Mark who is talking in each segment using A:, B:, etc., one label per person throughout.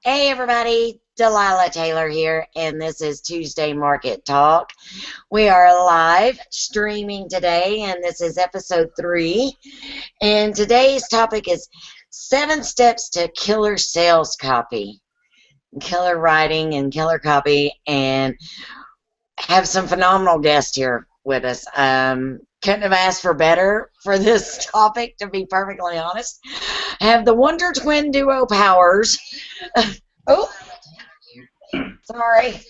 A: Hey everybody, Delilah Taylor here, and this is Tuesday Market Talk. We are live streaming today, and this is episode 3. And today's topic is 7 steps to killer sales copy, killer writing, and killer copy, and have some phenomenal guests here with us. Couldn't have asked for better for this topic, to be perfectly honest. I have the Wonder Twin Duo Powers. Oh, sorry.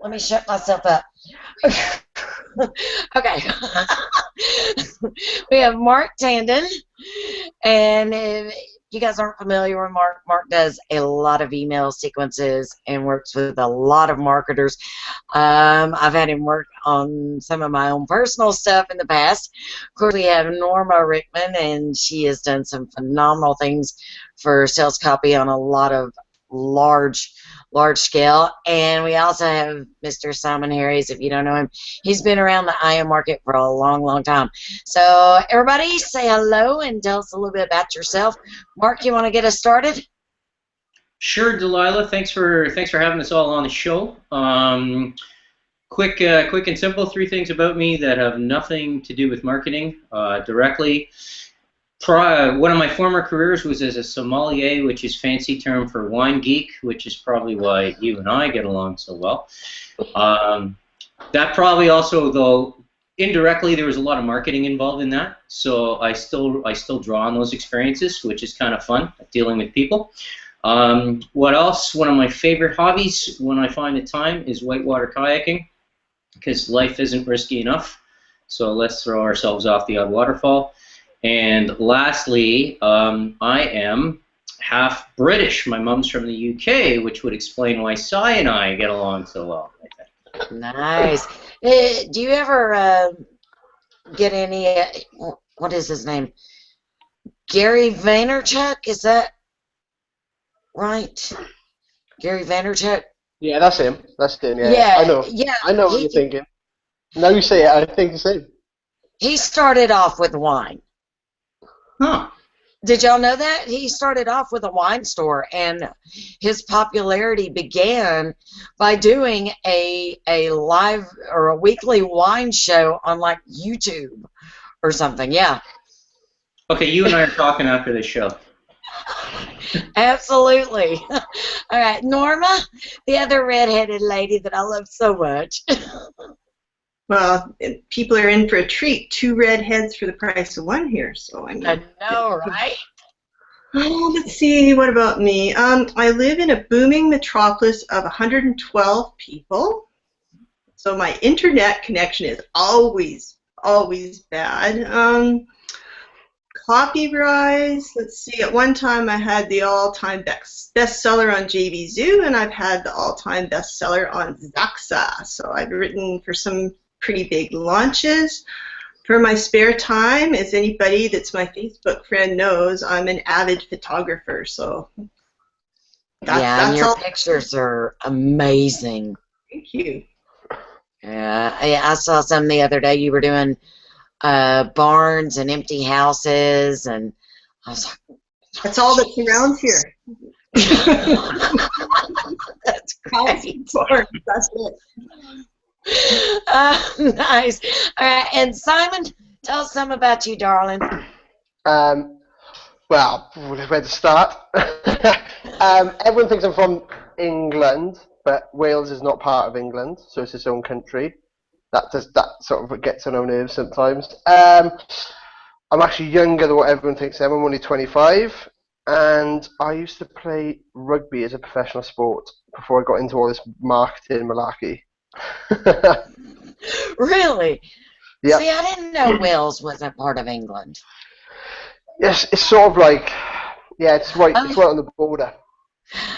A: Let me shut myself up. Okay. We have Mark Tandon, and if you guys aren't familiar with Mark, Mark does a lot of email sequences and works with a lot of marketers. I've had him work on some of my own personal stuff in the past. Of course, we have Norma Rickman, and she has done some phenomenal things for sales copy on a lot of large scale. And we also have Mr. Simon Harries. If you don't know him, he's been around the IM market for a long time. So everybody say hello and tell us a little bit about yourself. Mark, you want to get us started?
B: Sure, Delilah. Thanks for having us all on the show. Quick and simple, 3 things about me that have nothing to do with marketing directly. One of my former careers was as a sommelier, which is fancy term for wine geek, which is probably why you and I get along so well. That probably also, though, indirectly there was a lot of marketing involved in that. So I still draw on those experiences, which is kind of fun, dealing with people. What else? One of my favorite hobbies when I find the time is whitewater kayaking, because life isn't risky enough. So let's throw ourselves off the odd waterfall. And lastly, I am half British. My mom's from the UK, which would explain why Cy and I get along so well, I think.
A: Nice. Do you ever get any, what is his name? Gary Vaynerchuk? Is that right? Gary Vaynerchuk?
C: Yeah, that's him. That's him, yeah.
A: Yeah,
C: I know.
A: yeah,
C: I know what you're thinking. Now you say it, I think the same.
A: He started off with wine.
B: Huh.
A: Did y'all know that? He started off with a wine store, and his popularity began by doing a live or a weekly wine show on like YouTube or something. Yeah.
B: Okay, you and I are talking after this show.
A: Absolutely. All right, Norma, the other redheaded lady that I love so much.
D: Well, people are in for a treat. 2 redheads for the price of 1 here. So I
A: know, right?
D: Oh, let's see. What about me? I live in a booming metropolis of 112 people. So my internet connection is always bad. Copy-wise, let's see. At one time, I had the all-time bestseller on JV Zoo, and I've had the all-time bestseller on Zaxa. So I've written for some pretty big launches. For my spare time, as anybody that's my Facebook friend knows, I'm an avid photographer. So
A: and your pictures are amazing.
D: Thank you.
A: Yeah, I saw some the other day. You were doing barns and empty houses, and I was like,
D: that's all that surrounds here.
A: That's great.
D: That's it.
A: Nice. All right, and Simon, tell us some about you, darling.
C: Well, where to start? Everyone thinks I'm from England, but Wales is not part of England, so it's its own country. That sort of gets on our nerves sometimes. I'm actually younger than what everyone thinks I am. I'm only 25, and I used to play rugby as a professional sport before I got into all this marketing malarkey.
A: Really?
C: Yeah.
A: See, I didn't know Wales wasn't part of England.
C: Yes, it's sort of like, yeah, it's right on the border.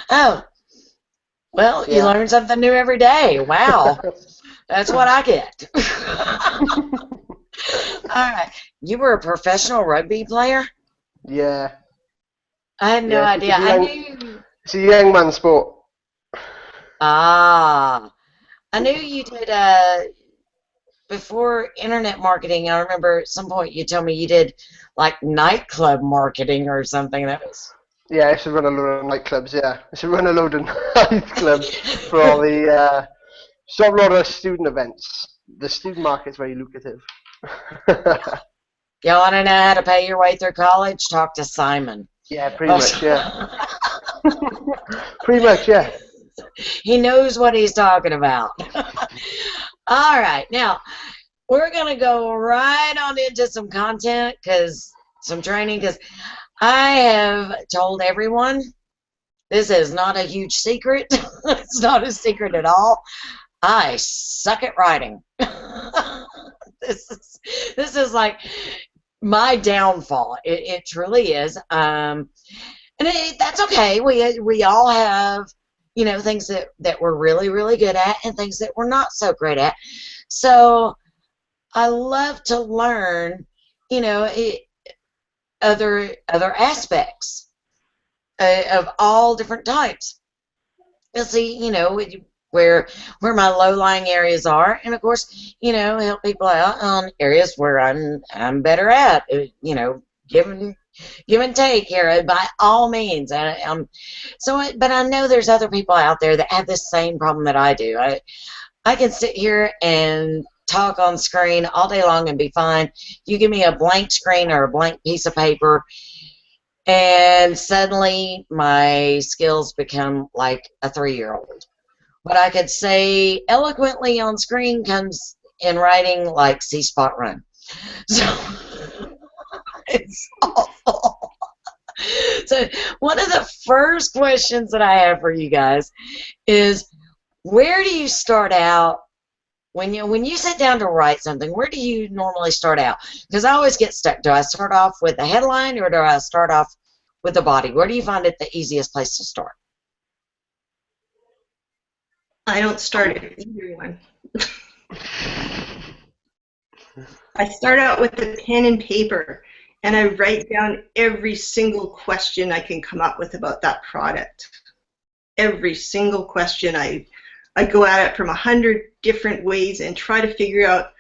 A: Oh, well, you learn something new every day. Wow, that's what I get. All right, you were a professional rugby player?
C: Yeah.
A: I had no idea.
C: It's a young man's sport.
A: Ah. I knew you did, before internet marketing, I remember at some point you told me you did, like, nightclub marketing or something. That was...
C: Yeah, I should run a load of nightclubs. Yeah, I should run a load of nightclubs for all the sort of a lot of student events. The student market's very lucrative.
A: You want to know how to pay your way through college? Talk to Simon.
C: Yeah, pretty much. Yeah, pretty much. Yeah.
A: He knows what he's talking about. All right, now we're going to go right on into some content, some training, because I have told everyone this is not a huge secret. It's not a secret at all. I suck at writing. This is like my downfall. It truly is. And that's okay. We all have, things that we're really, really good at and things that we're not so great at. So I love to learn, other aspects of all different types. You'll see, where my low-lying areas are, and of course, help people out on areas where I'm better at, give and take here by all means. But I know there's other people out there that have this same problem that I do. I can sit here and talk on screen all day long and be fine. You give me a blank screen or a blank piece of paper, and suddenly my skills become like a 3-year-old. What I could say eloquently on screen comes in writing like C-spot run. So it's awful. So one of the first questions that I have for you guys is, where do you start out when you sit down to write something? Where do you normally start out? Because I always get stuck. Do I start off with the headline, or do I start off with the body? Where do you find it the easiest place to start?
D: I don't start at either one. I start out with a pen and paper, and I write down every single question I can come up with about that product. Every single question. I go at it from 100 different ways and try to figure out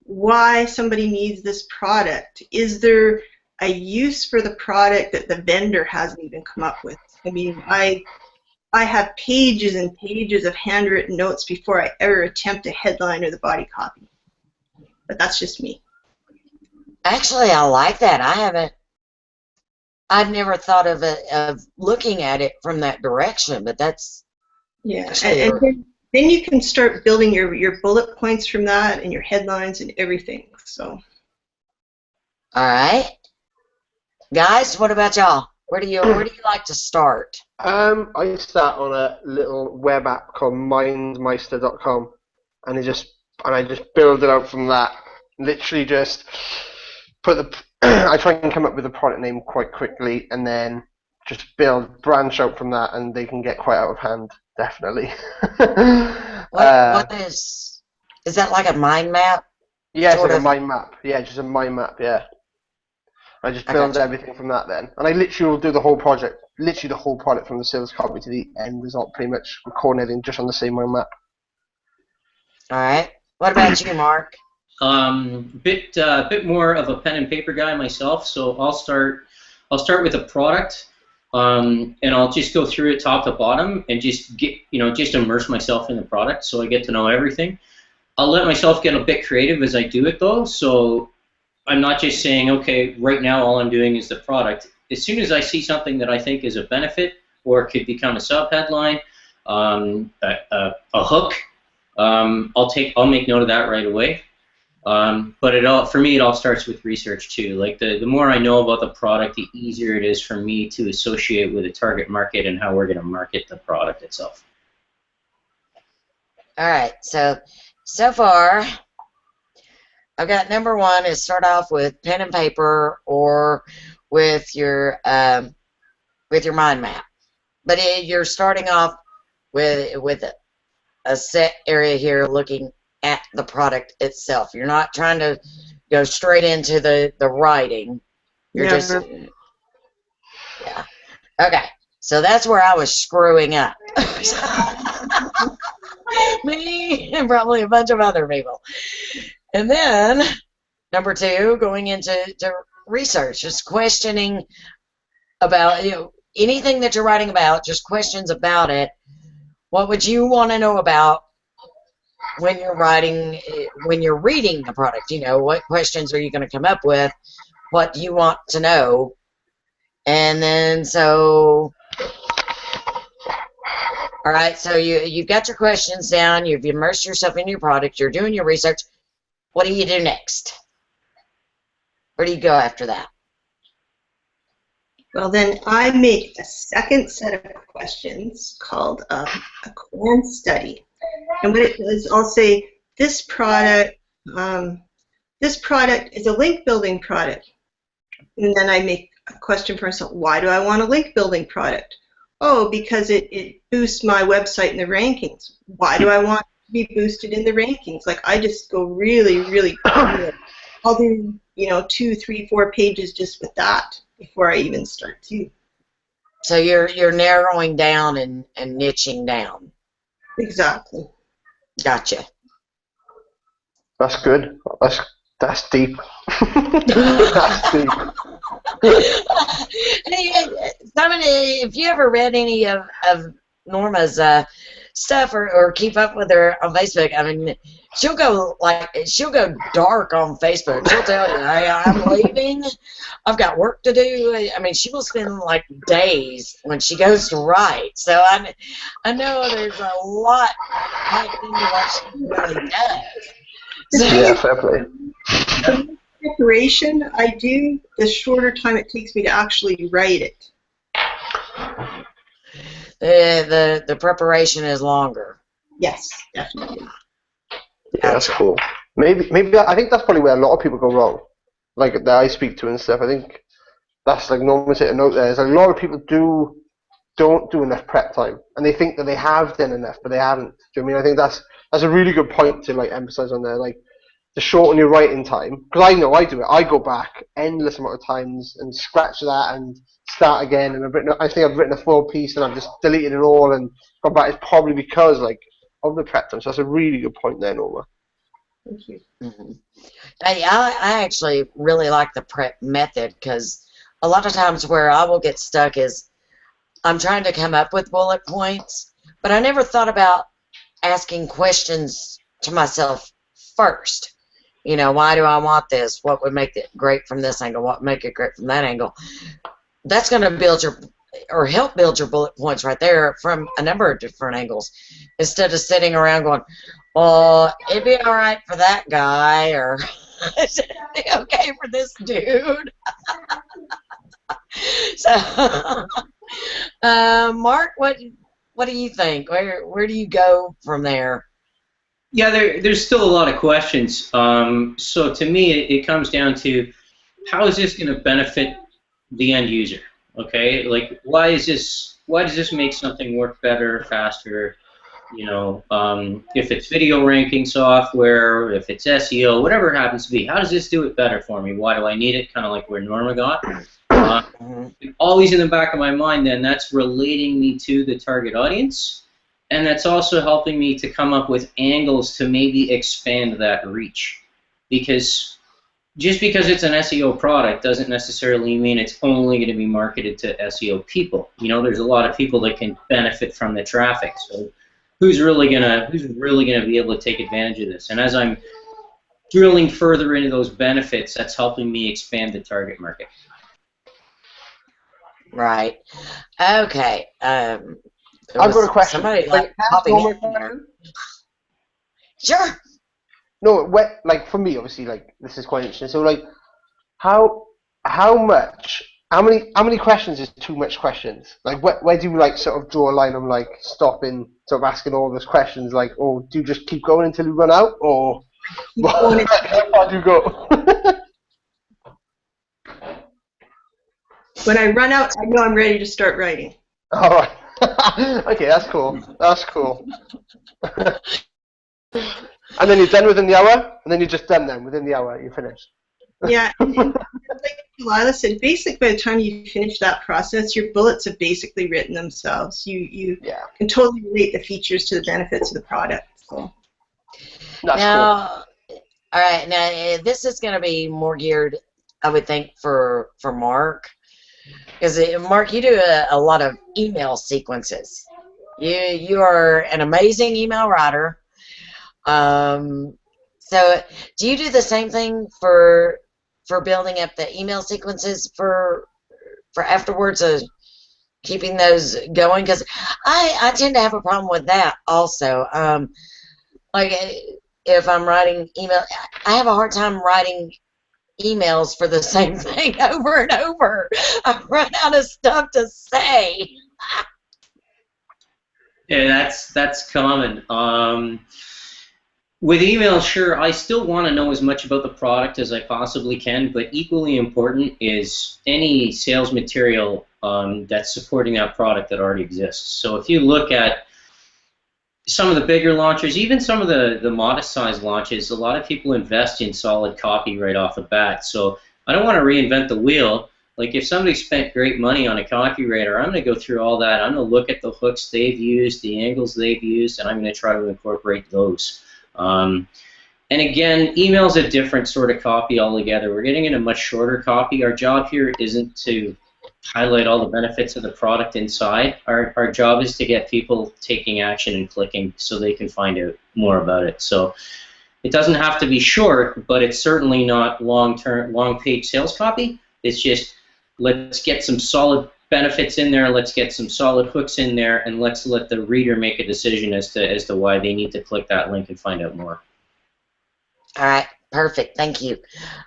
D: why somebody needs this product. Is there a use for the product that the vendor hasn't even come up with? I mean, I have pages and pages of handwritten notes before I ever attempt a headline or the body copy. But that's just me.
A: Actually, I like that. I've never thought of looking at it from that direction, but that's
D: and then you can start building your bullet points from that and your headlines and everything. So.
A: All right, guys, what about y'all? Where do you like to start?
C: I start on a little web app called mindmeister.com, and I just build it out from that. Literally just I try and come up with a product name quite quickly, and then just branch out from that, and they can get quite out of hand, definitely.
A: What is that, like a mind map?
C: Yeah, it's like a mind map. Yeah, just a mind map, yeah. I just build everything from that then. And I literally will do the whole project, literally the whole product from the sales copy to the end result, pretty much recording everything just on the same mind map.
A: All right. What about you, Mark?
B: Bit more of a pen and paper guy myself, so I'll start with a product, and I'll just go through it top to bottom and just just immerse myself in the product so I get to know everything. I'll let myself get a bit creative as I do it though, so I'm not just saying, okay, right now all I'm doing is the product. As soon as I see something that I think is a benefit or could become a sub-headline, a hook, I'll make note of that right away. But for me, it all starts with research too. Like the more I know about the product, the easier it is for me to associate with a target market and how we're going to market the product itself.
A: All right. So far, I've got number one is start off with pen and paper or with your mind map. But you're starting off with a set area here looking at the product itself. You're not trying to go straight into the writing. You're just yeah. Okay. So that's where I was screwing up. Me and probably a bunch of other people. And then number two, going into research, just questioning about anything that you're writing about, just questions about it. What would you want to know about when you're writing, when you're reading the product? You know, what questions are you going to come up with? What do you want to know? And then so, all right, so you've got your questions down, you've immersed yourself in your product, you're doing your research. What do you do next? Where do you go after that?
D: Well, then I make a second set of questions called a core study. And what it does, I'll say this product is a link building product. And then I make a question for myself, why do I want a link building product? Oh, because it boosts my website in the rankings. Why do I want to be boosted in the rankings? Like, I just go really, really good. I'll do, 2, 3, 4 pages just with that before I even start to.
A: So you're narrowing down and niching down.
D: Exactly.
A: Gotcha.
C: That's good. That's deep. That's deep.
A: Simon, if you ever read any of Norma's stuff or keep up with her on Facebook, I mean, she'll go dark on Facebook. She'll tell you, hey, I'm leaving. I've got work to do. I mean, she will spend like days when she goes to write. So I know there's a lot packed into what she really does. So,
C: yeah, fair play.
D: Preparation I do, the shorter time it takes me to actually write it.
A: The preparation is longer.
D: Yes, definitely.
C: Yeah, that's cool. Maybe I think that's probably where a lot of people go wrong. Like that I speak to and stuff. I think that's like Norma said a note there. Is a lot of people don't do enough prep time, and they think that they have done enough, but they haven't. Do you know what I mean? I think that's a really good point to like emphasize on there. Like to shorten your writing time, because I know I do it. I go back endless amount of times and scratch that and start again. And I think I've written a full piece and I've just deleted it all and gone back. It's probably because like of the prep time. So that's a really good point there, Norma.
D: Thank you.
A: Mm-hmm. I actually really like the prep method, because a lot of times where I will get stuck is I'm trying to come up with bullet points, but I never thought about asking questions to myself first. You know, why do I want this? What would make it great from this angle? What would make it great from that angle? That's going to build help build your bullet points right there from a number of different angles, instead of sitting around going, well, it'd be all right for that guy, or it'd be okay for this dude. So, Mark, what do you think? Where do you go from there?
B: Yeah, there's still a lot of questions. So to me, it comes down to how is this going to benefit the end user? Okay, like why does this make something work better, faster? You know, if it's video ranking software, if it's SEO, whatever it happens to be, how does this do it better for me? Why do I need it? Kind of like where Norma got. Always in the back of my mind, then that's relating me to the target audience, and that's also helping me to come up with angles to maybe expand that reach. Because just because it's an SEO product doesn't necessarily mean it's only going to be marketed to SEO people. You know, there's a lot of people that can benefit from the traffic. So who's really gonna be able to take advantage of this? And as I'm drilling further into those benefits, that's helping me expand the target market.
C: Right.
A: Okay.
C: I've got a question.
A: Somebody popping in there. Sure.
C: No, like for me, obviously, like this is quite interesting. So, like, how many questions is too much questions? Like, where do you like sort of draw a line on like stopping, sort of asking all those questions? Like, or do you just keep going until you run out, or how far do you go?
D: When I run out, I know I'm ready to start writing.
C: All right. Okay, that's cool. That's cool. And then you're done within the hour, and then you're just done then. Within the hour, you're finished.
D: Yeah, and like Delilah said, basically by the time you finish that process, your bullets have basically written themselves. You can totally relate the features to the benefits of the product. So.
C: That's
A: now, cool. All right, now this is going to be more geared, I would think, for Mark. Because Mark, you do a lot of email sequences. You are an amazing email writer. So do you do the same thing for building up the email sequences for afterwards, keeping those going? Because I tend to have a problem with that also. Like if I'm writing email, I have a hard time writing emails for the same thing over and over. I run out of stuff to say.
B: Yeah, that's common. With email, sure, I still want to know as much about the product as I possibly can, but equally important is any sales material that's supporting that product that already exists. So if you look at some of the bigger launches, even some of the modest size launches, a lot of people invest in solid copy right off the bat. So I don't want to reinvent the wheel. Like if somebody spent great money on a copywriter, I'm going to go through all that. I'm going to look at the hooks they've used, the angles they've used, and I'm going to try to incorporate those. And again, email's a different sort of copy altogether. We're getting in a much shorter copy. Our job here isn't to highlight all the benefits of the product inside. Our job is to get people taking action and clicking so they can find out more about it. So it doesn't have to be short, but it's certainly not long page sales copy. It's just let's get some solid benefits in there, let's get some solid hooks in there, and let's let the reader make a decision as to why they need to click that link and find out more.
A: All right, perfect. Thank you.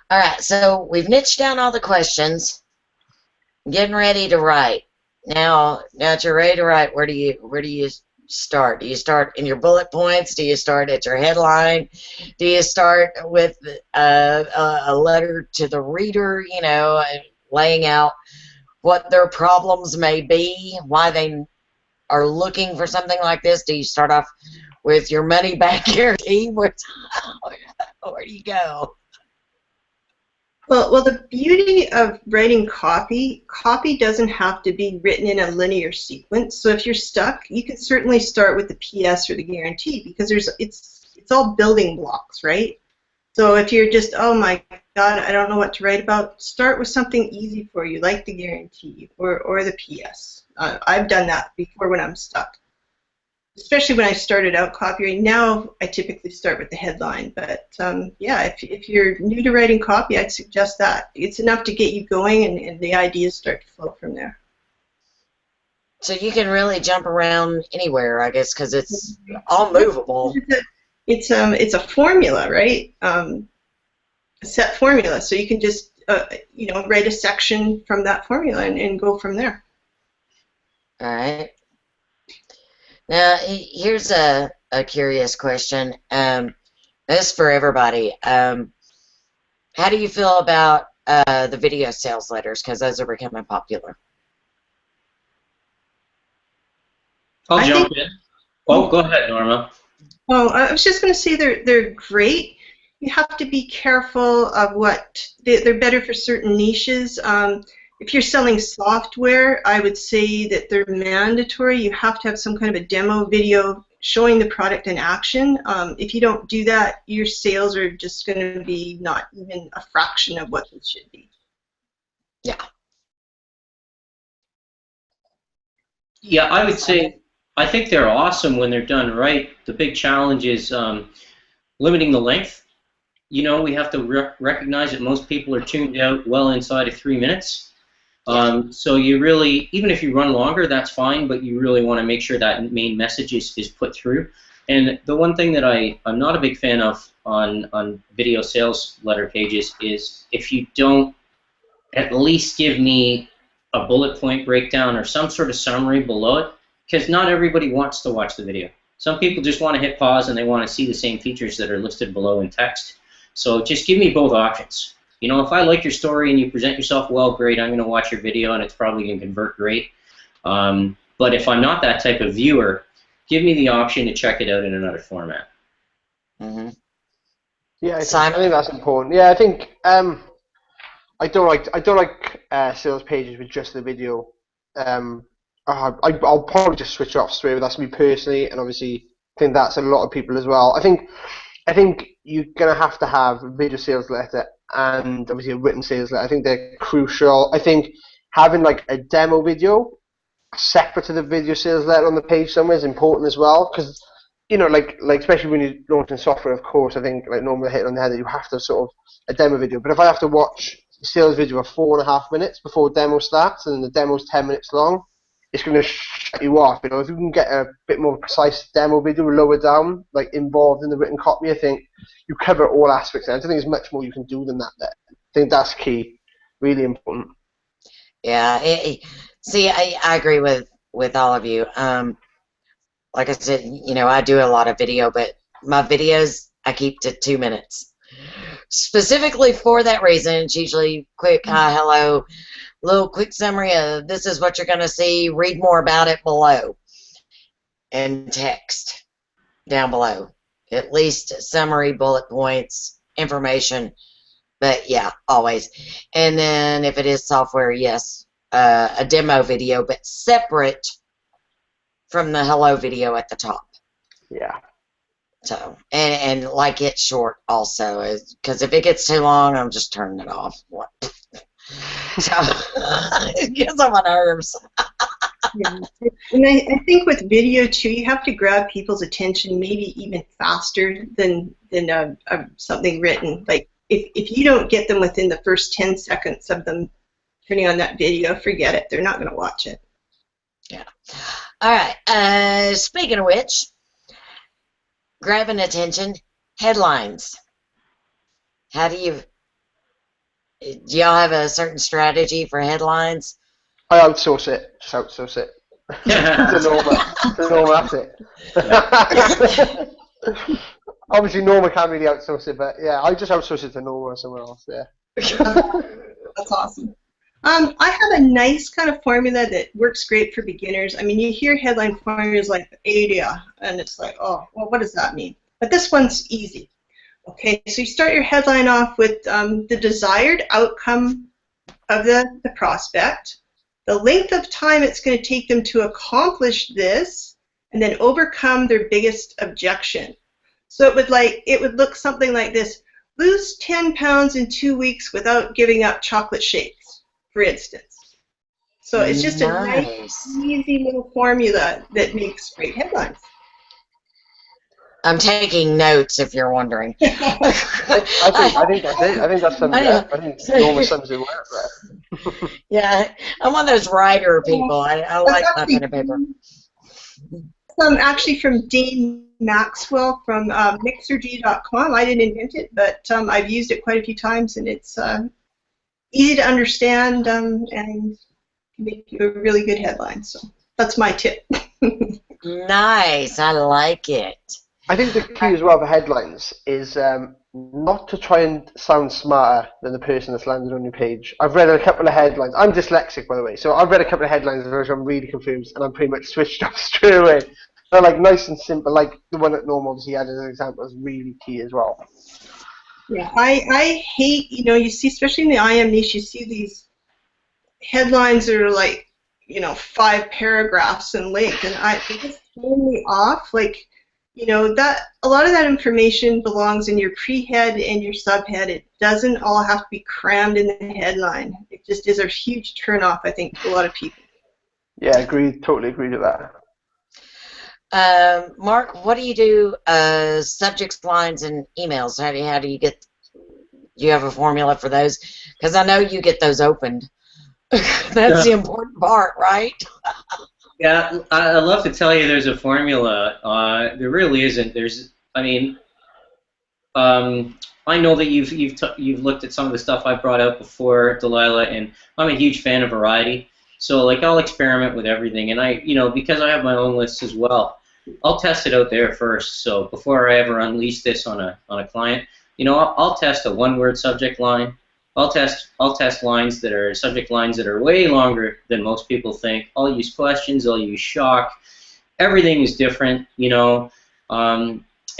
A: All right, so we've niched down all the questions. Getting ready to write. Now that you're ready to write, where do you start? Do you start in your bullet points? Do you start at your headline? Do you start with a letter to the reader, you know, laying out what their problems may be, why they are looking for something like this? Do you start off with your money back guarantee? Where do you go?
D: Well, the beauty of writing copy doesn't have to be written in a linear sequence. So if you're stuck, you can certainly start with the PS or the guarantee because it's all building blocks, right? So if you're just, oh my God, I don't know what to write about, start with something easy for you, like the guarantee or the PS. I've done that before when I'm stuck, especially when I started out copywriting. Now I typically start with the headline, but yeah, if you're new to writing copy, I'd suggest that. It's enough to get you going, and the ideas start to flow from there.
A: So you can really jump around anywhere, I guess, because it's all movable.
D: It's a formula, right? A set formula, so you can just you know, write a section from that formula and go from there.
A: All right. Now, here's a curious question. This is for everybody. How do you feel about the video sales letters? Because those are becoming popular.
B: I'll jump in. Oh, go ahead, Norma.
D: Oh, I was just going to say they're great. You have to be careful of what they're better for certain niches. If you're selling software, I would say that they're mandatory. You have to have some kind of a demo video showing the product in action. If you don't do that, your sales are just going to be not even a fraction of what they should be.
A: Yeah.
B: Yeah, I would say I think they're awesome when they're done right. The big challenge is limiting the length. You know, we have to recognize that most people are tuned out well inside of 3 minutes. So you really, even if you run longer, that's fine, but you really want to make sure that main message is put through. And the one thing that I'm not a big fan of on video sales letter pages is if you don't at least give me a bullet point breakdown or some sort of summary below it, because not everybody wants to watch the video. Some people just want to hit pause and they want to see the same features that are listed below in text. So just give me both options. You know, if I like your story and you present yourself well, great, I'm going to watch your video and it's probably going to convert great. But if I'm not that type of viewer, give me the option to check it out in another format.
A: Mm-hmm.
C: Yeah, I think that's important. Yeah, I think I don't like sales pages with just the video. I'll probably just switch off straight away. That's me personally, and obviously I think that's a lot of people as well. I think you're gonna have a video sales letter and obviously a written sales letter. I think they're crucial. I think having like a demo video separate to the video sales letter on the page somewhere is important as well, because like especially when you're launching software, of course, I think like Norma hit on the head that you have to sort of a demo video. But if I have to watch a sales video of 4.5 minutes before demo starts, and then the demo's 10 minutes long, it's going to shut you off. If you can get a bit more precise demo video lower down, like involved in the written copy, I think you cover all aspects. I don't think there's much more you can do than that there. I think that's key, really important.
A: Yeah. See, I agree with all of you. Like I said, I do a lot of video, but my videos I keep to 2 minutes. Specifically for that reason. It's usually quick, hi, hello, little quick summary of this is what you're going to see. Read more about it below. And text down below. At least summary, bullet points, information. But yeah, always. And then if it is software, yes, a demo video, but separate from the hello video at the top.
C: Yeah.
A: So, and like it short also, because if it gets too long, I'm just turning it off. So, it gets on my nerves.
D: Yeah. And I think with video too, you have to grab people's attention maybe even faster than something written. Like if you don't get them within the first 10 seconds of them turning on that video, forget it. They're not going to watch it.
A: Yeah. All right. Speaking of which, grabbing attention, headlines. How do y'all have a certain strategy for headlines?
C: I outsource it. Just outsource it. to Norma, that's it. Obviously, Norma can't really outsource it, but yeah, I just outsource it to Norma or somewhere else. Yeah.
D: That's awesome. I have a nice kind of formula that works great for beginners. I mean, you hear headline formulas like ADA, and it's like, oh, well, what does that mean? But this one's easy. Okay, so you start your headline off with the desired outcome of the prospect, the length of time it's going to take them to accomplish this, and then overcome their biggest objection. So it would look something like this: lose 10 pounds in 2 weeks without giving up chocolate shakes, for instance. So it's just a nice, easy little formula that makes great headlines.
A: I'm taking notes if you're wondering.
C: I think that's it. I think that's something. I think Norma sums it up there.
A: Yeah, I'm one of those writer people. I like my pen and paper.
D: Actually from Dane Maxwell from Mixergy.com. I didn't invent it, but I've used it quite a few times, and it's easy to understand and can make you a really good headline. So that's my tip.
A: Nice. I like it.
C: I think the key as well for headlines is not to try and sound smarter than the person that's landed on your page. I've read a couple of headlines. I'm dyslexic, by the way, so I've read a couple of headlines where I'm really confused, and I'm pretty much switched off straight away. They're like nice and simple, like the one that Norma obviously had as an example is really key as well.
D: Yeah, I hate, you see, especially in the IM niche, you see these headlines that are like, 5 paragraphs in length, and they just throw me off. Like, that a lot of that information belongs in your pre-head and your subhead. It doesn't all have to be crammed in the headline. It just is a huge turnoff, I think, for a lot of people.
C: Yeah, agreed. Totally agree with that.
A: Mark, what do you do? Subjects, lines, and emails. How do you get? Do you have a formula for those? Because I know you get those opened. That's the important part, right?
B: Yeah, I'd love to tell you there's a formula. There really isn't. I know that you've looked at some of the stuff I brought out before, Delilah, and I'm a huge fan of variety. So like I'll experiment with everything, and because I have my own lists as well, I'll test it out there first. So before I ever unleash this on a client, I'll test a one-word subject line. I'll test lines that are subject lines that are way longer than most people think. I'll use questions. I'll use shock. Everything is different, and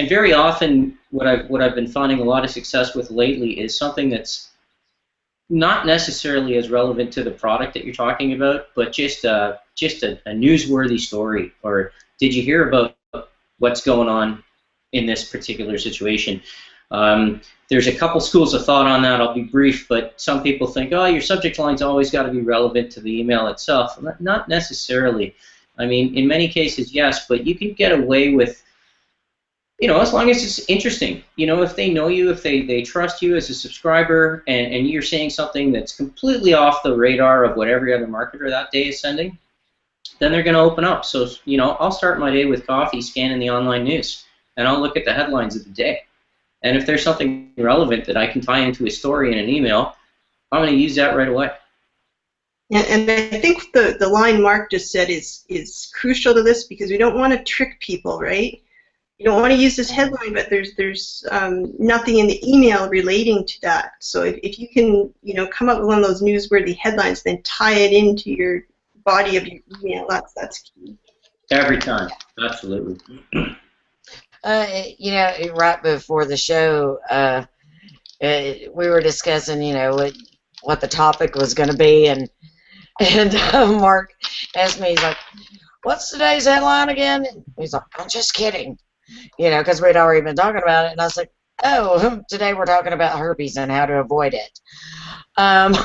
B: very often what I've been finding a lot of success with lately is something that's not necessarily as relevant to the product that you're talking about, but just a newsworthy story. Or did you hear about what's going on in this particular situation? There's a couple schools of thought on that. I'll be brief, but some people think, oh, your subject line's always got to be relevant to the email itself. Not necessarily. I mean, in many cases, yes, but you can get away with, as long as it's interesting. If they know you, if they trust you as a subscriber, and you're saying something that's completely off the radar of what every other marketer that day is sending, then they're going to open up. So, I'll start my day with coffee, scanning the online news, and I'll look at the headlines of the day. And if there's something relevant that I can tie into a story in an email, I'm going to use that right away.
D: Yeah, and I think the line Mark just said is crucial to this, because we don't want to trick people, right? You don't want to use this headline, but there's nothing in the email relating to that. So if you can, come up with one of those newsworthy headlines, then tie it into your body of your email. That's key.
B: Every time, absolutely.
A: Right before the show, we were discussing, what the topic was going to be, and Mark asked me, he's like, "What's today's headline again?" He's like, "I'm just kidding," because we'd already been talking about it, and I was like, "Oh, today we're talking about herpes and how to avoid it." And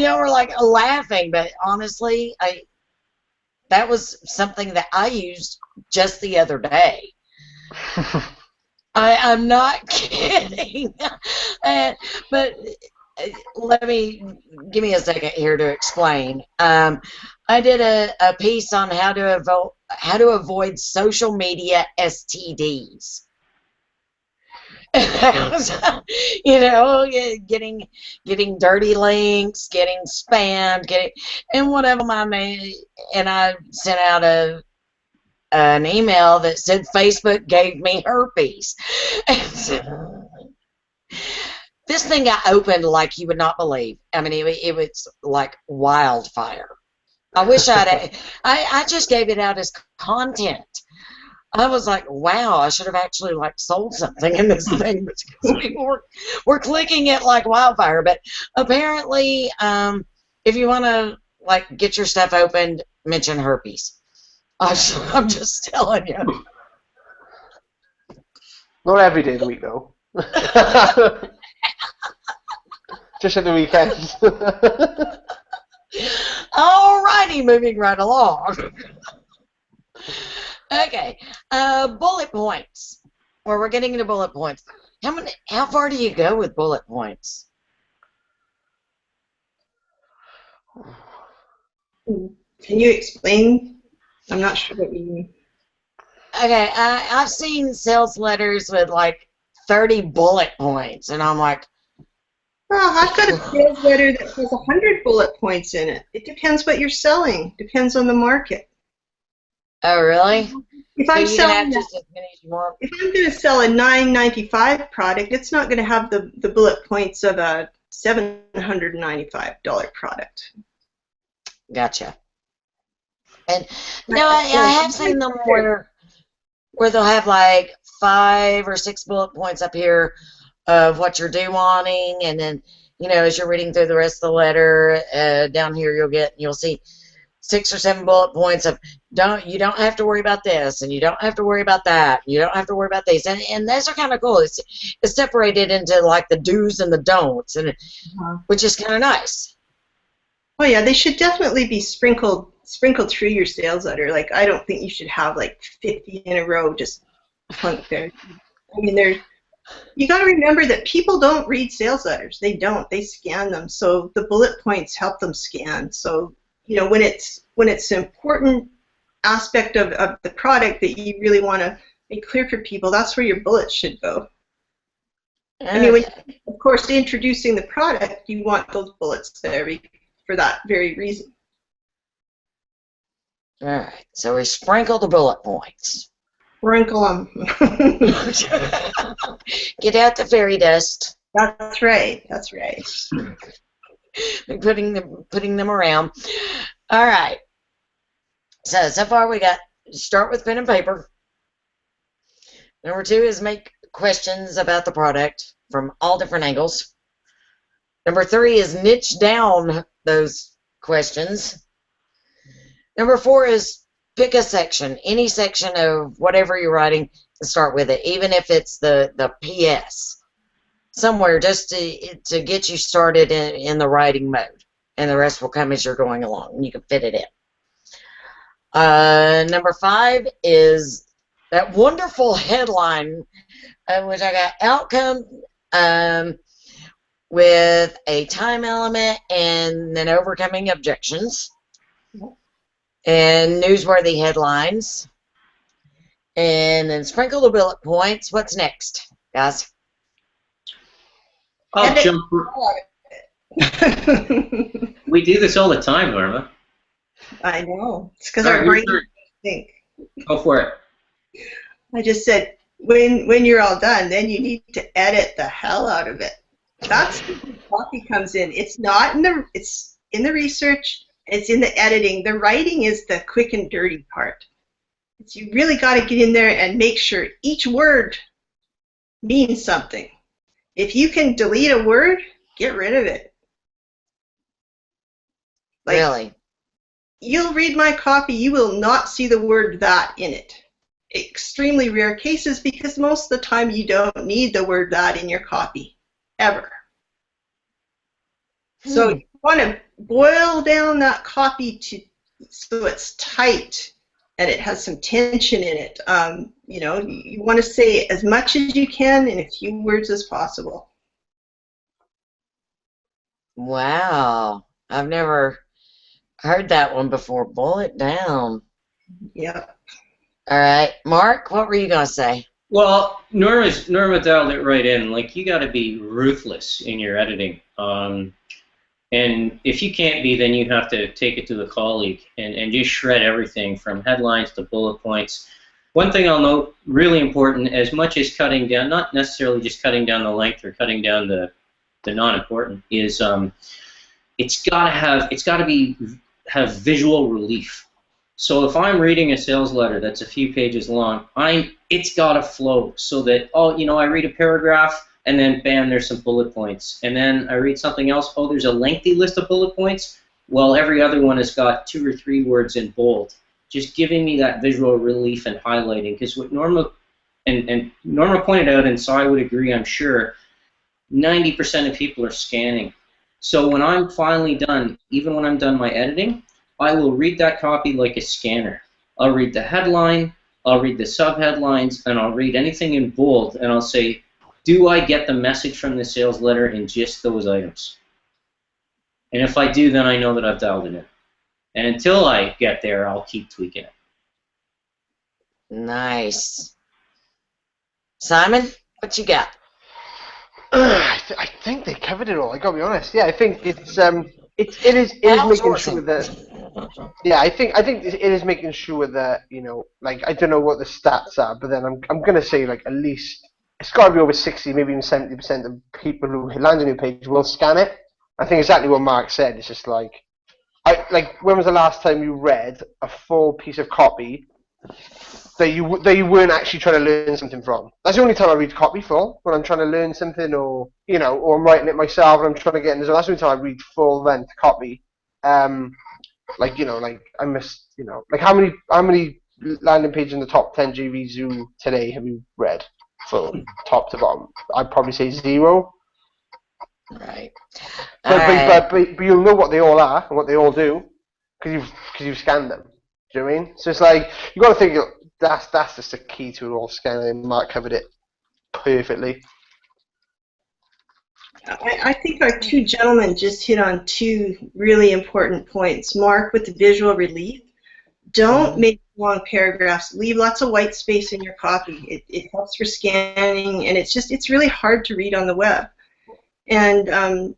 A: y'all were like laughing, but honestly, that was something that I used just the other day. I'm not kidding. But give me a second here to explain. I did a piece on how to avoid social media STDs. Getting dirty links, getting spammed, and whatever my name, and I sent out an email that said Facebook gave me herpes. This thing got opened like you would not believe. I mean, it was like wildfire. I wish I just gave it out as content. I was like, wow, I should have actually sold something in this thing, because people were clicking it like wildfire. But apparently, if you want to get your stuff opened, mention herpes. I'm just telling you.
C: Not every day of the week, though. Just at the weekends.
A: Alrighty, moving right along. Okay, bullet points. Well, we're getting into bullet points. How far do you go with bullet points?
D: Can you explain? I'm not sure what you mean.
A: Okay, I've seen sales letters with 30 bullet points, and I'm like,
D: well, I've got a sales letter that has 100 bullet points in it. It depends what you're selling. Depends on the market.
A: oh, really?
D: If I'm selling,
A: just as many as you want.
D: if I'm going to sell a $9.95 product, it's not going to have the bullet points of a $795 product.
A: Gotcha. And no, I have seen them where they'll have 5 or 6 bullet points up here of what you're due wanting, and then as you're reading through the rest of the letter, down here you'll see 6 or 7 bullet points of you don't have to worry about this, and you don't have to worry about that, you don't have to worry about these, and those are kind of cool. It's separated into the do's and the don'ts, and which is kind of nice.
D: Oh yeah, they should definitely be sprinkled through your sales letter. I don't think you should have 50 in a row just hung there. I mean, you got to remember that people don't read sales letters. They don't. They scan them. So the bullet points help them scan. So when it's an important aspect of the product that you really want to make clear for people, that's where your bullets should go. I mean, of course, introducing the product, you want those bullets there for that very reason.
A: All right, so we sprinkle the bullet points.
D: Sprinkle them.
A: Get out the fairy dust.
D: That's right. That's right.
A: Putting them around. All right. So far we got start with pen and paper. Number 2 is make questions about the product from all different angles. Number 3 is niche down those questions. Number 4 is pick a section, any section of whatever you're writing start with it, even if it's the PS somewhere, just to get you started in the writing mode, and the rest will come as you're going along, and you can fit it in. Number 5 is that wonderful headline, which I got: outcome with a time element and then overcoming objections, and newsworthy headlines, and then sprinkle the bullet points. What's next, guys?
B: I'll jump. We do this all the time, Norma.
D: I know. It's because
B: All
D: our
B: right,
D: brain
B: your turn.
D: think.
B: Go for it.
D: I just said when you're all done, then you need to edit the hell out of it. That's where the copy comes in. It's not in the research. It's in the editing. The writing is the quick and dirty part. It's, you really got to get in there and make sure each word means something. If you can delete a word, get rid of it. Like,
A: Really?
D: you'll read my copy, you will not see the word "that" in it. Extremely rare cases, because most of the time you don't need the word "that" in your copy, ever. So you want to boil down that copy so it's tight and it has some tension in it. You know, you want to say as much as you can in as few words as possible.
A: Wow, I've never heard that one before. Boil it down.
D: Yeah.
A: All right, Mark, what were you gonna say?
B: Well, Norma dialed it right in. Like, you got to be ruthless in your editing. And if you can't be, then you have to take it to the colleague and just shred everything from headlines to bullet points. One thing I'll note, really important, as much as cutting down, not necessarily just cutting down the length or cutting down the non-important, is it's got to have visual relief. So if I'm reading a sales letter that's a few pages long, it's got to flow so that, oh, you know, I read a paragraph, and then bam, there's some bullet points. And then I read something else, oh, there's a lengthy list of bullet points. Well, every other one has got 2 or 3 words in bold, just giving me that visual relief and highlighting. Because what Norma and Norma pointed out, and so I would agree, I'm sure, 90% of people are scanning. So when I'm finally done, even when I'm done my editing, I will read that copy like a scanner. I'll read the headline, I'll read the subheadlines, and I'll read anything in bold, and I'll say, do I get the message from the sales letter in just those items? And if I do, then I know that I've dialed it in. And until I get there, I'll keep tweaking it.
A: Nice. Simon, what you got?
C: I think they covered it all. I gotta be honest. Yeah, I think it is making sure that. Yeah, I think it is making sure that, you know, like, I don't know what the stats are, but then I'm gonna say, like, at least it's got to be over 60, maybe even 70% of people who land on your page will scan it. I think exactly what Mark said. It's just like, when was the last time you read a full piece of copy that you weren't actually trying to learn something from? That's the only time I read copy full, when I'm trying to learn something, or, you know, or I'm writing it myself and I'm trying to get into. That's the only time I read full length copy. Like, you know, like, I missed, you know, like, how many landing pages in the top 10 GV Zoo today have you read from top to bottom? I'd probably say 0.
A: Right.
C: But you'll know what they all are and what they all do because you've scanned them. Do you know what I mean? So it's like, you got to think that's just the key to it all, scanning. Mark covered it perfectly.
D: I think our 2 gentlemen just hit on 2 really important points. Mark, with the visual relief, don't make long paragraphs. Leave lots of white space in your copy. It helps for scanning, and it's really hard to read on the web. And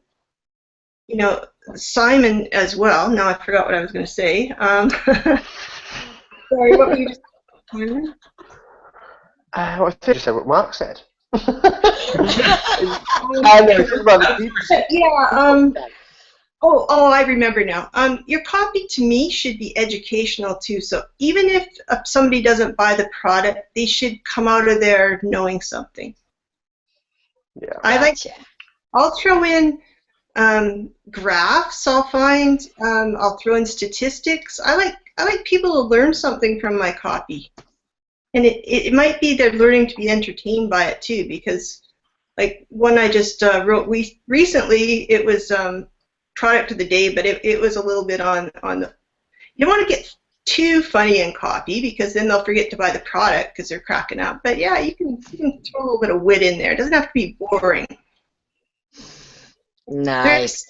D: you know, Simon as well. Now I forgot what I was going to say. Sorry, what were you just saying?
C: I just said what Mark said.
D: Oh, I remember now. Your copy to me should be educational too. So even if somebody doesn't buy the product, they should come out of there knowing something.
C: Yeah.
D: I'll throw in graphs. I'll throw in statistics. I like people to learn something from my copy. And it might be they're learning to be entertained by it too, because like one I just wrote recently, it was product of the day, but it was a little bit on the, you don't want to get too funny in copy because then they'll forget to buy the product because they're cracking up. But yeah, you can throw a little bit of wit in there. It doesn't have to be boring.
A: Nice.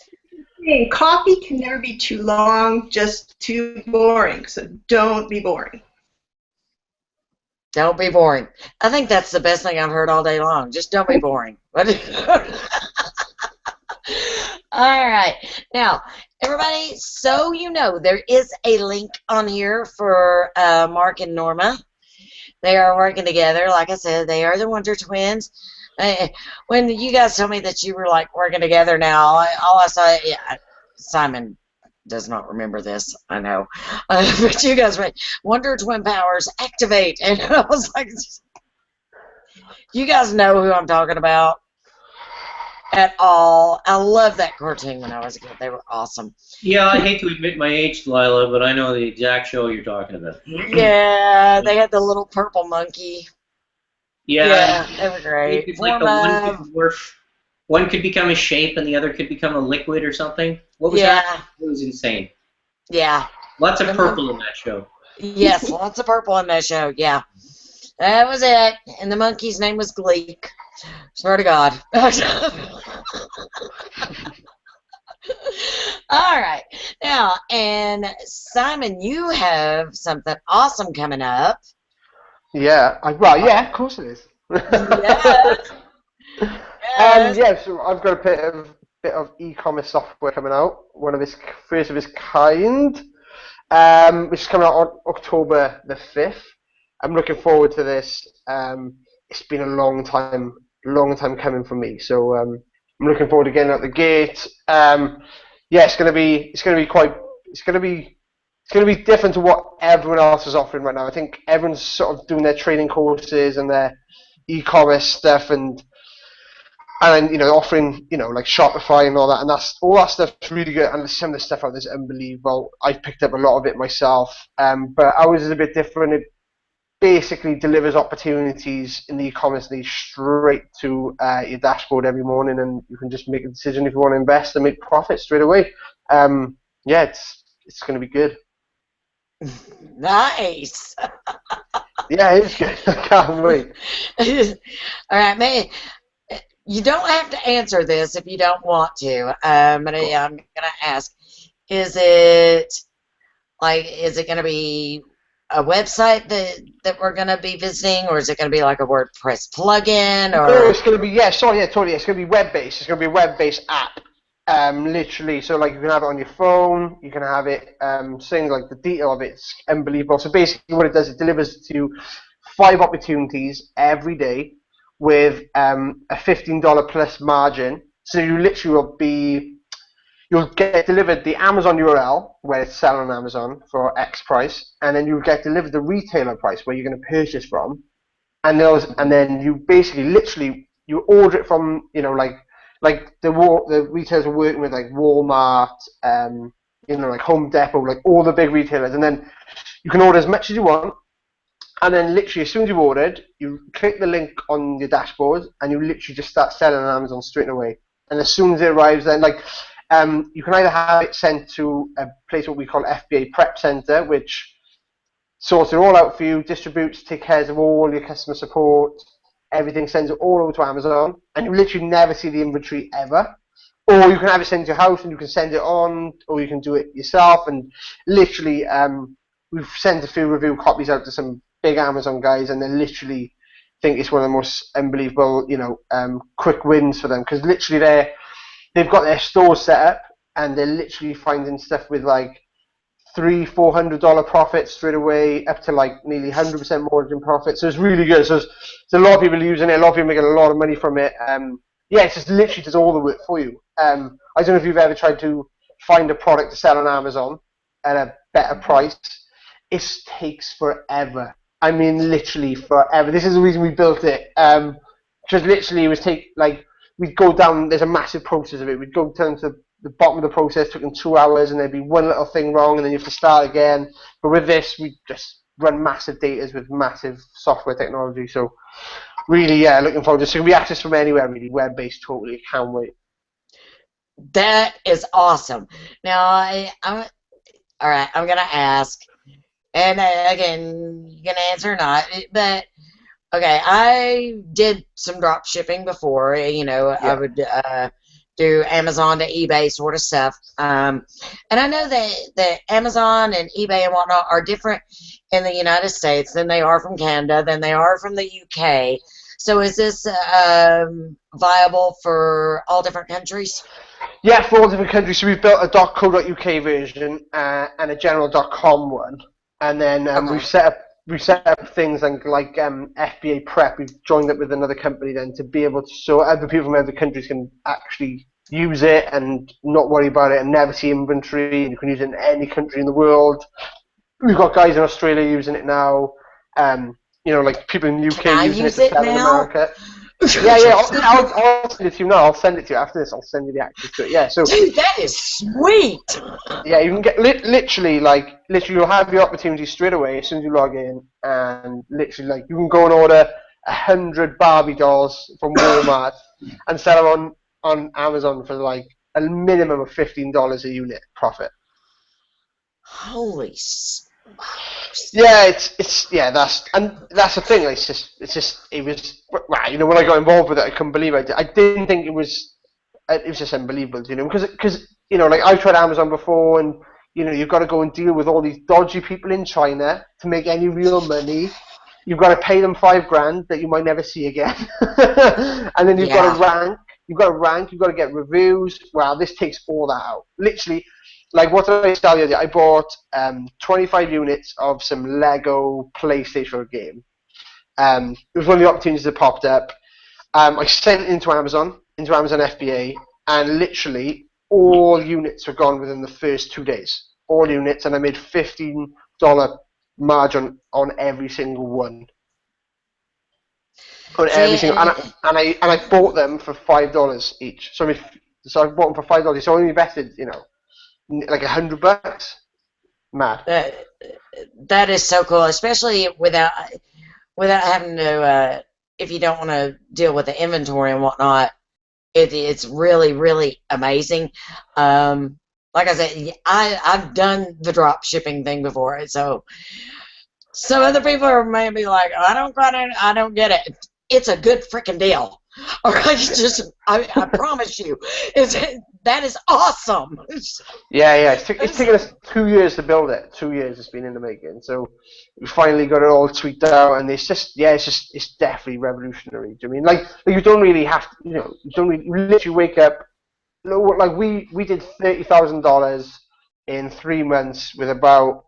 D: Copy can never be too long, just too boring. So don't be boring.
A: Don't be boring. I think that's the best thing I've heard all day long. Just don't be boring. All right. Now, everybody, so you know, there is a link on here for Mark and Norma. They are working together. Like I said, they are the Wonder Twins. When you guys told me that you were like working together now, all I saw, yeah, Simon does not remember this, I know, but you guys went, Wonder Twin powers activate, and I was like, you guys know who I'm talking about at all. I love that cartoon when I was a kid. They were awesome.
B: Yeah, I hate to admit my age, Delilah, but I know the exact show you're talking about.
A: Yeah, they had the little purple monkey. Yeah, they were great.
B: It's like one could become a shape and the other could become a liquid or something. What was that? It was insane.
A: Yeah.
B: Lots of purple in that show.
A: Yes, lots of purple in that show, yeah. That was it. And the monkey's name was Gleek. Swear to God. All right. Now, and Simon, you have something awesome coming up.
C: Yeah, yeah, of course it is.
A: Yes.
C: Yeah, so I've got a bit of e-commerce software coming out, one of its first of its kind, which is coming out on October the 5th. I'm looking forward to this. It's been a long time coming for me, so I'm looking forward to getting out the gate. Yeah, it's gonna be different to what everyone else is offering right now. I think everyone's sort of doing their training courses and their e-commerce stuff and offering like Shopify and all that, and all that stuff's really good. And some of the stuff out there is unbelievable. I've picked up a lot of it myself, but ours is a bit different. It basically delivers opportunities in the e-commerce niche straight to your dashboard every morning, and you can just make a decision if you want to invest and make profit straight away. Yeah, it's going to be good.
A: Nice.
C: Yeah, it is good. I can't wait.
A: All right, man. You don't have to answer this if you don't want to. But I'm going to ask: is it going to be a website that we're going to be visiting, or is it going to be like a WordPress plugin? Or
C: no, it's going to be totally. It's going to be web-based. It's going to be a web-based app. Literally, so like you can have it on your phone, you can have it saying like the detail of it's unbelievable. So basically what it does, it delivers to you 5 opportunities every day with a $15 plus margin. So you literally you'll get delivered the Amazon URL where it's selling on Amazon for X price, and then you'll get delivered the retailer price where you're going to purchase from, and then you basically literally you order it from like the retailers are working with like Walmart, like Home Depot, like all the big retailers, and then you can order as much as you want, and then literally as soon as you've ordered, you click the link on your dashboard, and you literally just start selling on Amazon straight away. And as soon as it arrives, then you can either have it sent to a place what we call FBA Prep Center, which sorts it all out for you, distributes, takes care of all your customer support. Everything, sends it all over to Amazon, and you literally never see the inventory ever. Or you can have it sent to your house and you can send it on, or you can do it yourself. And literally, we've sent a few review copies out to some big Amazon guys, and they literally think it's one of the most unbelievable, quick wins for them, because literally they've got their stores set up, and they're literally finding stuff with like $300-400 profit straight away, up to like nearly 100% margin profit. So it's really good. So there's a lot of people using it. A lot of people making a lot of money from it. Yeah, it's just literally does all the work for you. I don't know if you've ever tried to find a product to sell on Amazon at a better price. It takes forever. I mean, literally forever. This is the reason we built it. Just literally, it would we'd go down. There's a massive process of it. We'd go down to the bottom of the process, took them 2 hours, and there'd be one little thing wrong, and then you have to start again. But with this, we just run massive data with massive software technology. So really, yeah, looking forward to it. So it can be accessed from anywhere, really, web-based totally. Can't wait.
A: That is awesome. Now, I'm all right. I'm gonna ask, and again, you can answer or not. But okay, I did some drop shipping before. You know, I
C: Yeah.
A: would do Amazon to eBay sort of stuff. And I know that Amazon and eBay and whatnot are different in the United States than they are from Canada, than they are from the UK. So is this viable for all different countries?
C: Yeah, for all different countries. So we've built a .co.uk version and a general.com one, and then
A: Okay.
C: we've set up things like FBA Prep. We've joined up with another company then to be able to, so other people from other countries can actually use it and not worry about it and never see inventory. And you can use it in any country in the world. We've got guys in Australia using it now. Like people in the UK
A: Can I
C: using it
A: use
C: to
A: it
C: sell in
A: now?
C: America. Yeah. I'll send it to you now. I'll send it to you after this. I'll send you the access to it. Yeah. So
A: Dude, that is sweet.
C: yeah, you can get literally you'll have the opportunity straight away as soon as you log in, and literally you can go and order 100 Barbie dolls from Walmart and sell them on Amazon for like a minimum of $15 a unit profit.
A: Holy smokes.
C: Yeah, that's the thing. It was wow. When I got involved with it, I couldn't believe it. I didn't think it was just unbelievable, because I've tried Amazon before, and you've got to go and deal with all these dodgy people in China to make any real money. You've got to pay them $5,000 that you might never see again, and then you've got to rank. You've got to get reviews. Wow, this takes all that out. Literally, what did I tell you? I bought 25 units of some Lego PlayStation game. It was one of the opportunities that popped up. I sent it into Amazon FBA, and literally all units were gone within the first 2 days. All units, and I made $15 margin on every single one. On every single, and I bought them for $5 each. So I bought them for $5. So I only invested, like $100. Mad.
A: That is so cool, especially without having to. If you don't want to deal with the inventory and whatnot, it's really, really amazing. Like I said, I've done the drop shipping thing before, so some other people are maybe like, I don't get it. It's a good freaking deal. All right, I promise you, that is awesome.
C: Yeah. It's taken us 2 years to build it. 2 years it's been in the making. So we finally got it all tweaked out, and it's definitely revolutionary. Do you mean you don't really have to, you literally wake up. Like we did $30,000 in 3 months with about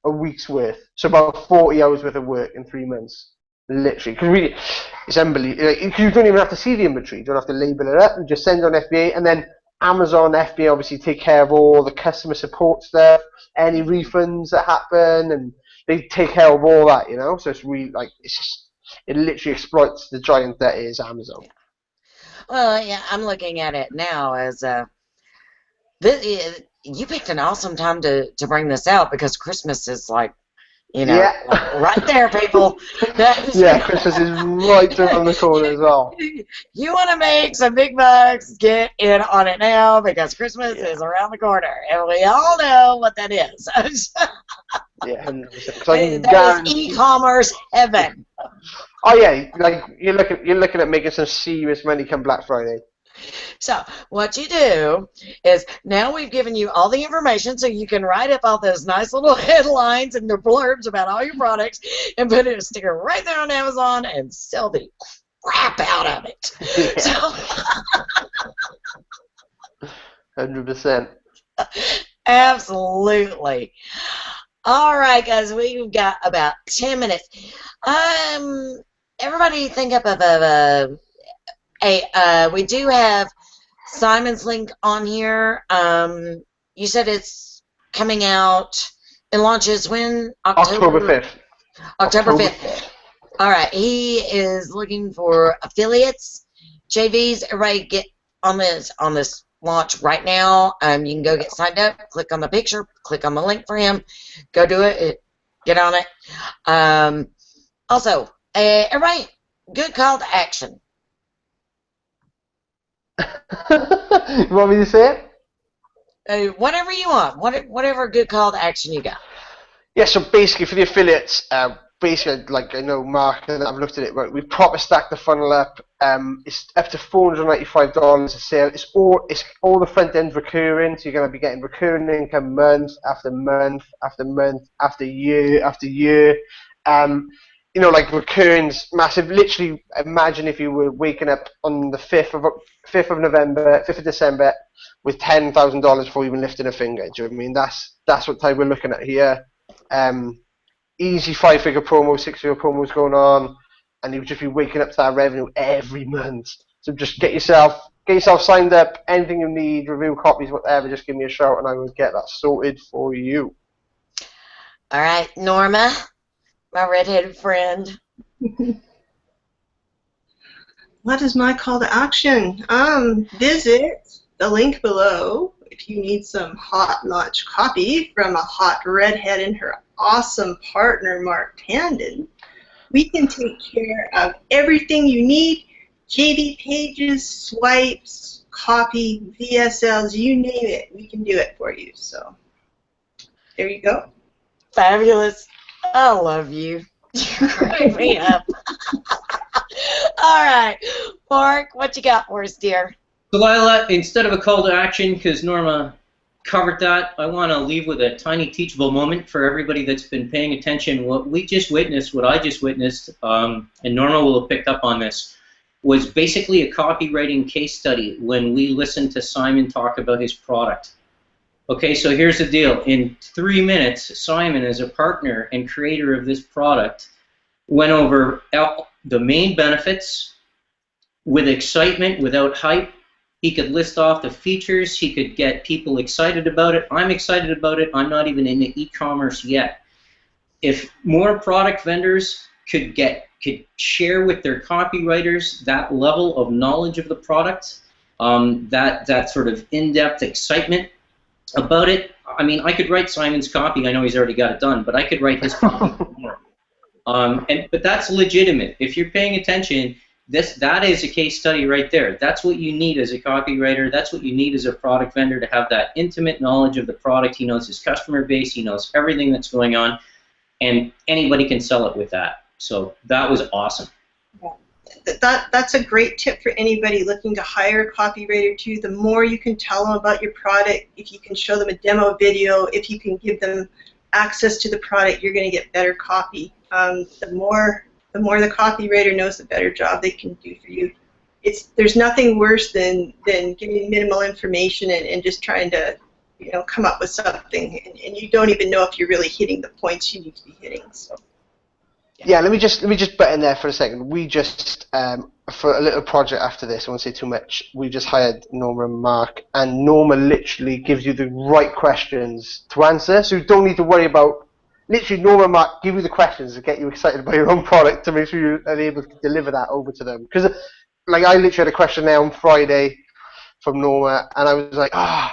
C: a week's worth. So about 40 hours worth of work in 3 months. Literally, because it's unbelievable. You don't even have to see the inventory. You don't have to label it up. You just send it on FBA, and then Amazon FBA obviously take care of all the customer support stuff, any refunds that happen, and they take care of all that. So it's really it literally exploits the giant that is Amazon.
A: Well, yeah, I'm looking at it now as you picked an awesome time to bring this out, because Christmas is like right there, people.
C: Christmas is right around the corner as well.
A: You want to make some big bucks, get in on it now, because Christmas is around the corner, and we all know what that is.
C: Yeah, 100%.
A: That is e-commerce heaven.
C: Oh yeah, you're looking at making some serious money come Black Friday.
A: So what you do is, now we've given you all the information, so you can write up all those nice little headlines and the blurbs about all your products and put a sticker right there on Amazon and sell the crap out of it.
C: Yeah. 100%.
A: Absolutely. All right, guys, we've got about 10 minutes. Everybody think up of we do have Simon's link on here. You said it's coming out. It launches when?
C: October 5th.
A: October 5th. All right. He is looking for affiliates, JVs. Everybody get on this launch right now. You can go get signed up. Click on the picture. Click on the link for him. Go do it. Get on it. Also, everybody, good call to action.
C: You want me to say it?
A: Whatever you want. Whatever good call to action you got.
C: Yeah, so basically for the affiliates, basically, like I know Mark and I've looked at it, right, we've proper stacked the funnel up. It's up to $495 a sale. It's all the front end recurring, so you're going to be getting recurring income month after month after month after year after year. You know, like recurring's massive. Literally, imagine if you were waking up on the 5th of November, 5th of December, with $10,000 before even lifting a finger. Do you know what I mean? That's what type we're looking at here. Easy 5-figure promo, 6-figure promos going on, and you'll just be waking up to that revenue every month. So just get yourself signed up. Anything you need, review copies, whatever, just give me a shout and I will get that sorted for you.
A: All right, Norma, my redheaded friend.
D: What is my call to action? Visit the link below if you need some hot launch copy from a hot redhead and her awesome partner, Mark Tandon. We can take care of everything you need. JV pages, swipes, copy, VSLs, you name it. We can do it for you. So there you go.
A: Fabulous. I love you. You crack me up. All right, Mark, what you got for us, dear?
B: Delilah, instead of a call to action, because Norma covered that, I want to leave with a tiny teachable moment for everybody that's been paying attention. What I just witnessed, and Norma will have picked up on this, was basically a copywriting case study when we listened to Simon talk about his product. Okay, so here's the deal. In 3 minutes, Simon, as a partner and creator of this product, went over the main benefits with excitement, without hype. He could list off the features. He could get people excited about it. I'm excited about it. I'm not even into e-commerce yet. If more product vendors could share with their copywriters that level of knowledge of the product, that sort of in-depth excitement about it. I mean, I could write Simon's copy. I know he's already got it done, but I could write his copy more. But that's legitimate. If you're paying attention, that is a case study right there. That's what you need as a copywriter. That's what you need as a product vendor, to have that intimate knowledge of the product. He knows his customer base. He knows everything that's going on, and anybody can sell it with that. So that was awesome.
D: That's a great tip for anybody looking to hire a copywriter too. The more you can tell them about your product, if you can show them a demo video, if you can give them access to the product, you're going to get better copy. The more the copywriter knows, the better job they can do for you. There's nothing worse than giving minimal information and just trying to come up with something, and you don't even know if you're really hitting the points you need to be hitting. So.
C: Yeah, let me just butt in there for a second. We just for a little project after this, I won't say too much. We just hired Norma and Mark, and Norma literally gives you the right questions to answer, so you don't need to worry about. Literally, Norma and Mark give you the questions to get you excited about your own product, to make sure you are able to deliver that over to them. Because, like, I literally had a questionnaire on Friday from Norma, and I was like,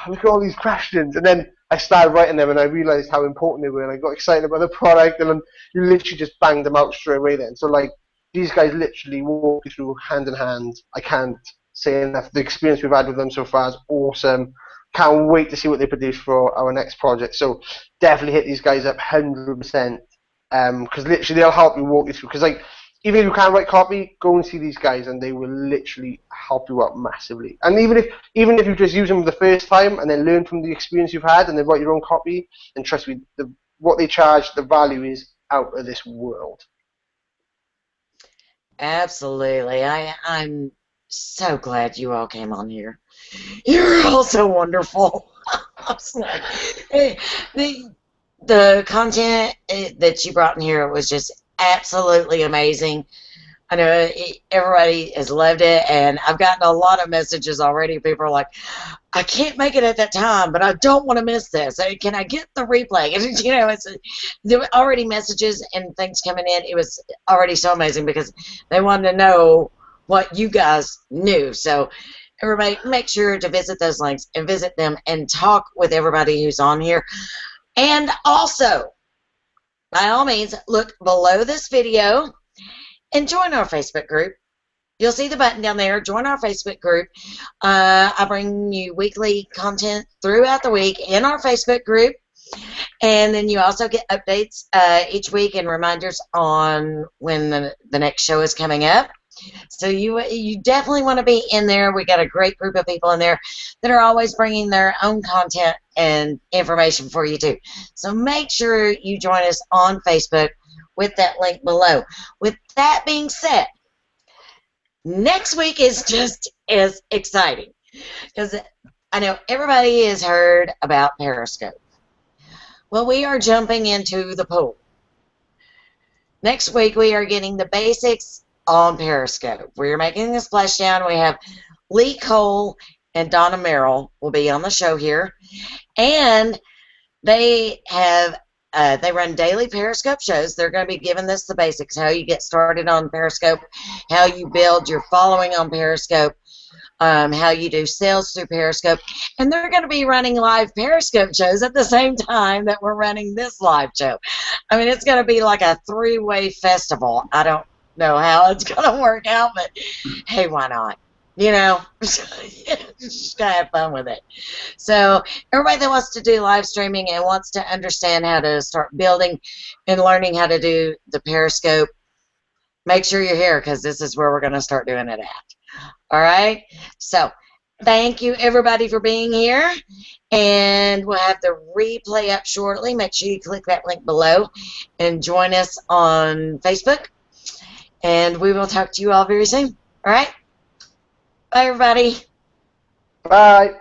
C: look at all these questions, and then I started writing them, and I realized how important they were, and I got excited about the product, and then you literally just banged them out straight away then. So, like, these guys literally walk you through hand in hand. I can't say enough. The experience we've had with them so far is awesome. Can't wait to see what they produce for our next project. So definitely hit these guys up 100%, because literally they'll help you walk you through. Because, like, even if you can't write copy, go and see these guys, and they will literally help you out massively. And even if you just use them the first time and then learn from the experience you've had, and then write your own copy, then trust me, what they charge, the value is out of this world.
A: Absolutely. I'm so glad you all came on here. You're all so wonderful. The content that you brought in here was just absolutely amazing. I know everybody has loved it, and I've gotten a lot of messages already. People are like, I can't make it at that time, but I don't want to miss this. Can I get the replay? And, there were already messages and things coming in. It was already so amazing because they wanted to know what you guys knew. So everybody, make sure to visit those links and visit them and talk with everybody who's on here. And also, by all means, look below this video and join our Facebook group. You'll see the button down there. Join our Facebook group. I bring you weekly content throughout the week in our Facebook group. And then you also get updates each week and reminders on when the next show is coming up. So you definitely want to be in there. We got a great group of people in there that are always bringing their own content and information for you too. So make sure you join us on Facebook with that link below. With that being said, next week is just as exciting because I know everybody has heard about Periscope. Well, we are jumping into the pool. Next week, we are getting the basics on Periscope. We're making a splashdown. We have Lee Cole and Donna Merrill will be on the show here. And they have they run daily Periscope shows. They're going to be giving us the basics, how you get started on Periscope, how you build your following on Periscope, how you do sales through Periscope. And they're going to be running live Periscope shows at the same time that we're running this live show. I mean, it's going to be like a three-way festival. I don't know how it's going to work out, but hey, why not? You know, just gotta have fun with it. So everybody that wants to do live streaming and wants to understand how to start building and learning how to do the Periscope, make sure you're here because this is where we're going to start doing it at. All right? So thank you, everybody, for being here. And we'll have the replay up shortly. Make sure you click that link below and join us on Facebook. And we will talk to you all very soon. All right? Bye, everybody.
C: Bye.